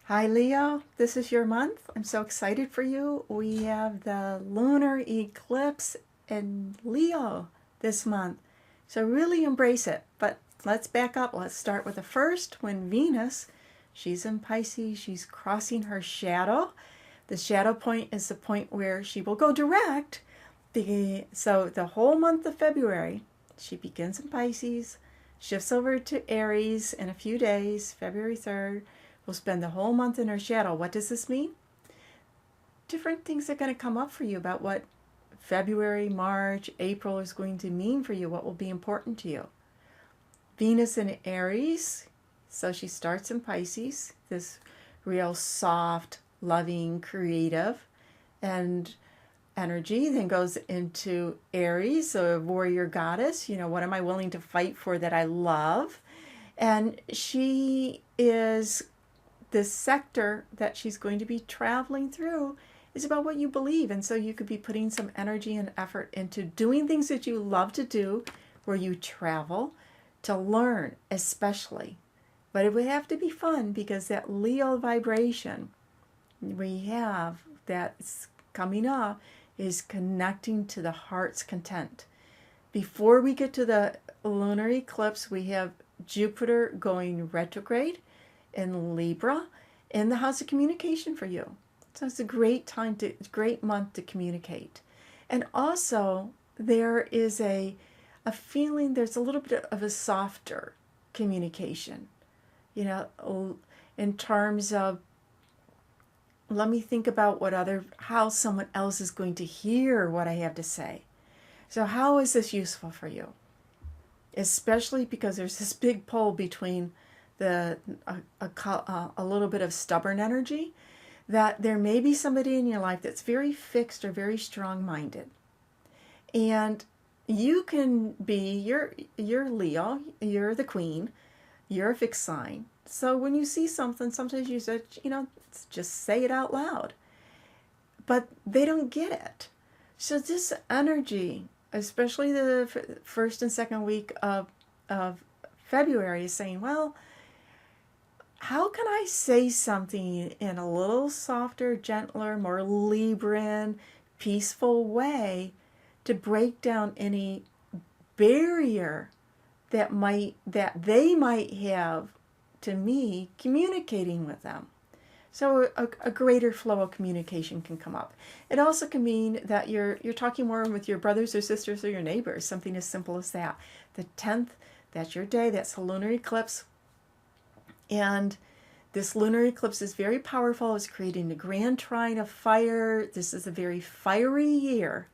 Hi Leo, this is your month. I'm so excited for you. We have the lunar eclipse in Leo this month. So really embrace it. But let's back up. Let's start with the first when Venus, she's in Pisces, she's crossing her shadow. The shadow point is the point where she will go direct. So the whole month of February, she begins in Pisces, shifts over to Aries in a few days, February 3rd. We'll spend the whole month in her shadow. What does this mean? Different things are going to come up for you about what February, March, April is going to mean for you, what will be important to you. Venus in Aries, so she starts in Pisces, this real soft, loving, creative, and energy, then goes into Aries, a warrior goddess. What am I willing to fight for that I love? And she is this sector that she's going to be traveling through is about what you believe. And so you could be putting some energy and effort into doing things that you love to do, where you travel to learn, especially. But it would have to be fun, because that Leo vibration we have that's coming up is connecting to the heart's content. Before we get to the lunar eclipse, we have Jupiter going retrograde in Libra, in the house of communication for you. So it's a great month to communicate. And also there is a feeling, there's a little bit of a softer communication, in terms of, let me think about how someone else is going to hear what I have to say. So how is this useful for you? Especially because there's this big pull between a little bit of stubborn energy, that there may be somebody in your life that's very fixed or very strong-minded. And you can be, you're Leo, you're the queen, you're a fixed sign. So when you see something, sometimes you say, just say it out loud. But they don't get it. So this energy, especially the first and second week of February, is saying, well, how can I say something in a little softer, gentler, more Libran, peaceful way to break down any barrier that they might have to me communicating with them? So a greater flow of communication can come up. It also can mean that you're talking more with your brothers or sisters or your neighbors, something as simple as that. The 10th, that's your day, that's the lunar eclipse. And this lunar eclipse is very powerful. It's creating a grand trine of fire. This is a very fiery year.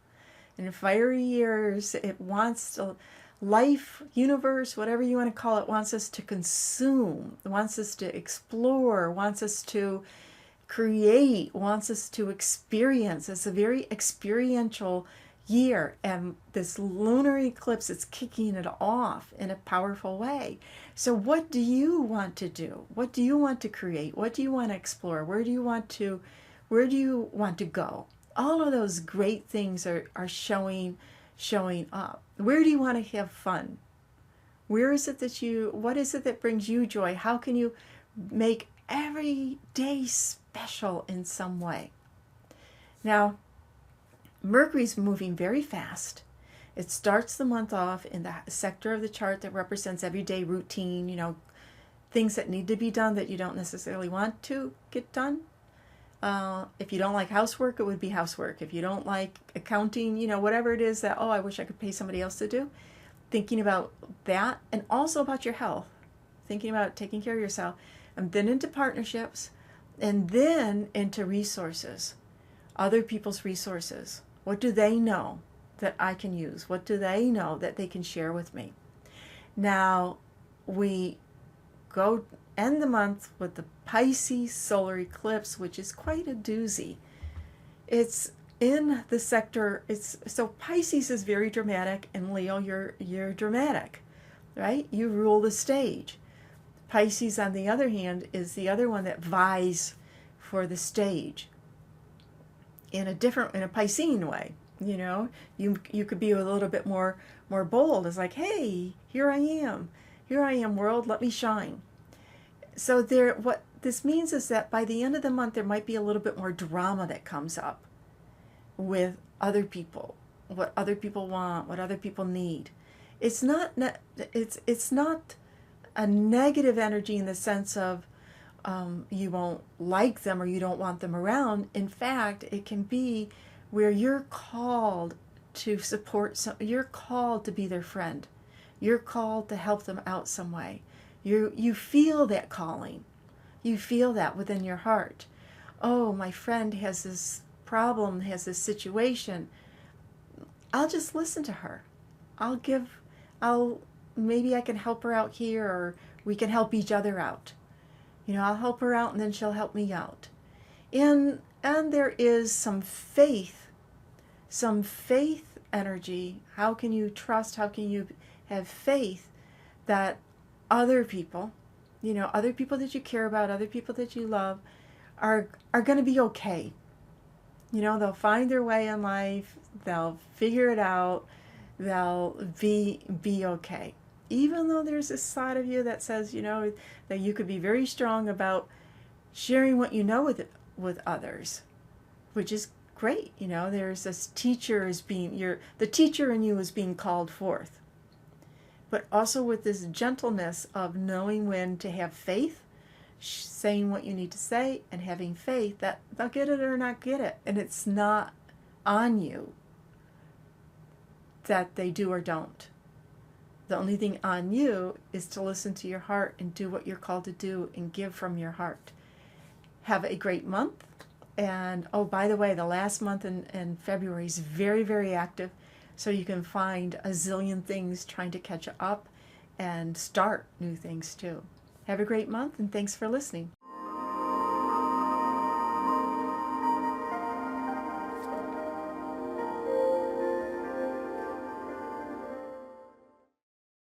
And in fiery years, it wants to, life, universe, whatever you want to call it, wants us to consume, wants us to explore, wants us to create, wants us to experience. It's a very experiential year, and this lunar eclipse is kicking it off in a powerful way. So what do you want to do? What do you want to create? What do you want to explore? Where do you want to go? All of those great things are showing up. Where do you want to have fun? What is it that brings you joy? How can you make every day special in some way? Now, Mercury's moving very fast. It starts the month off in the sector of the chart that represents everyday routine, things that need to be done that you don't necessarily want to get done. If you don't like housework, it would be housework. If you don't like accounting, whatever it is that, I wish I could pay somebody else to do. Thinking about that, and also about your health. Thinking about taking care of yourself. And then into partnerships, and then into resources. Other people's resources. What do they know that I can use? What do they know that they can share with me? Now, we go end the month with the Pisces solar eclipse, which is quite a doozy. It's in the sector, so Pisces is very dramatic, and Leo, you're dramatic, right? You rule the stage. Pisces, on the other hand, is the other one that vies for the stage in a Piscean way. You could be a little bit more bold. It's like, hey, here I am world, let me shine. So this means is that by the end of the month, there might be a little bit more drama that comes up with other people, what other people want, what other people need. It's not a negative energy in the sense of you won't like them or you don't want them around. In fact, it can be where you're called to support you're called to be their friend. You're called to help them out some way. You feel that calling. You feel that within your heart. Oh, my friend has this problem, has this situation. I'll just listen to her. Maybe I can help her out here, or we can help each other out. I'll help her out and then she'll help me out. And there is some faith energy. How can you trust, how can you have faith that other people, other people that you care about, other people that you love are going to be okay. They'll find their way in life, they'll figure it out, they'll be okay. Even though there's this side of you that says, that you could be very strong about sharing what you know with others, which is great. There's this teacher the teacher in you is being called forth. But also with this gentleness of knowing when to have faith, saying what you need to say, and having faith that they'll get it or not get it. And it's not on you that they do or don't. The only thing on you is to listen to your heart and do what you're called to do and give from your heart. Have a great month. And oh, by the way, the last month in February is very, very active. So you can find a zillion things trying to catch up and start new things too. Have a great month, and thanks for listening.